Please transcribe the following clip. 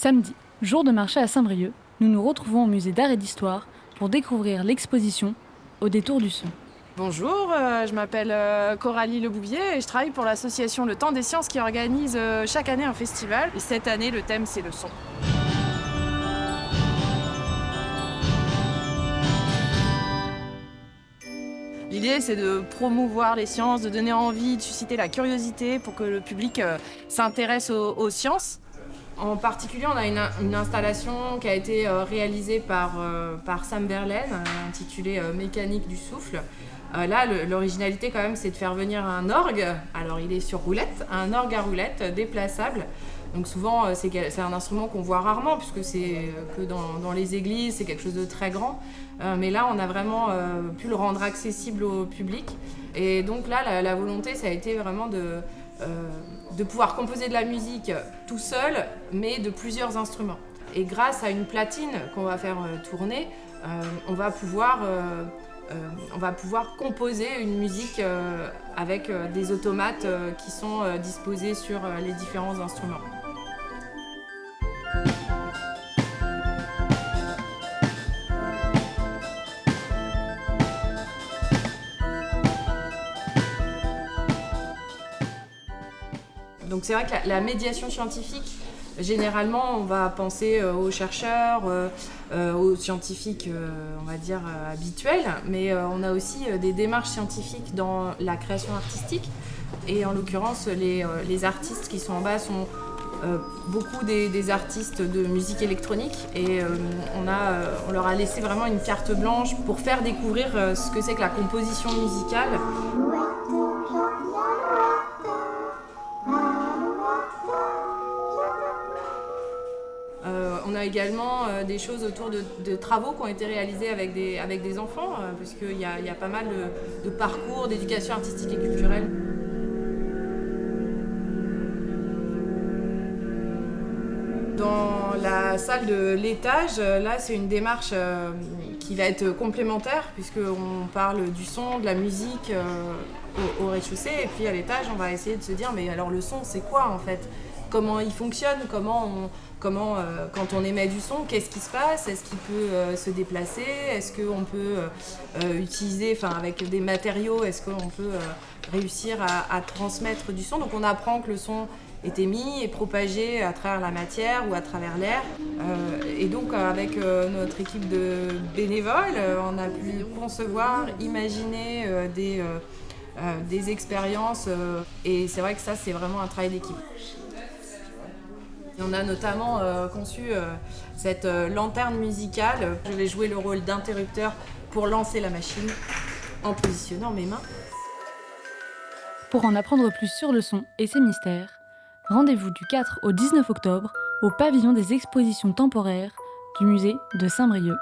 Samedi, jour de marché à Saint-Brieuc, nous nous retrouvons au musée d'art et d'histoire pour découvrir l'exposition Au détour du son. Bonjour, je m'appelle Coralie Lebouvier et je travaille pour l'association Le Temps des Sciences qui organise chaque année un festival. Et cette année, le thème, c'est le son. L'idée, c'est de promouvoir les sciences, de donner envie, de susciter la curiosité pour que le public s'intéresse aux sciences. En particulier, on a une installation qui a été réalisée par Sam Verlaine, intitulée Mécanique du souffle. Là, l'originalité quand même, c'est de faire venir un orgue. Alors, il est sur roulette, un orgue à roulette déplaçable. Donc souvent, c'est un instrument qu'on voit rarement, puisque c'est que dans les églises, c'est quelque chose de très grand. Mais là, on a vraiment pu le rendre accessible au public. Et donc là, la volonté, ça a été vraiment de pouvoir composer de la musique tout seul, mais de plusieurs instruments. Et grâce à une platine qu'on va faire tourner, on va pouvoir composer une musique avec des automates qui sont disposés sur les différents instruments. Donc c'est vrai que la médiation scientifique, généralement, on va penser aux chercheurs, aux scientifiques, on va dire, habituels, mais on a aussi des démarches scientifiques dans la création artistique. Et en l'occurrence, les artistes qui sont en bas sont beaucoup des artistes de musique électronique. Et on leur a laissé vraiment une carte blanche pour faire découvrir ce que c'est que la composition musicale. On a également des choses autour de travaux qui ont été réalisés avec des enfants, puisqu'il y a pas mal de parcours d'éducation artistique et culturelle. Dans la salle de l'étage, là, c'est une démarche qui va être complémentaire, puisqu'on parle du son, de la musique au rez-de-chaussée, et puis à l'étage, on va essayer de se dire, mais alors le son, c'est quoi en fait ? Comment il fonctionne, quand on émet du son, qu'est-ce qui se passe ? Est-ce qu'il peut se déplacer ? Est-ce qu'on peut utiliser, avec des matériaux, est-ce qu'on peut réussir à transmettre du son ? Donc on apprend que le son est émis et propagé à travers la matière ou à travers l'air. Et donc avec notre équipe de bénévoles, on a pu concevoir, imaginer des expériences. Et c'est vrai que ça, c'est vraiment un travail d'équipe. Et on a notamment conçu cette lanterne musicale. Je vais jouer le rôle d'interrupteur pour lancer la machine en positionnant mes mains. Pour en apprendre plus sur le son et ses mystères, rendez-vous du 4 au 19 octobre au pavillon des expositions temporaires du musée de Saint-Brieuc.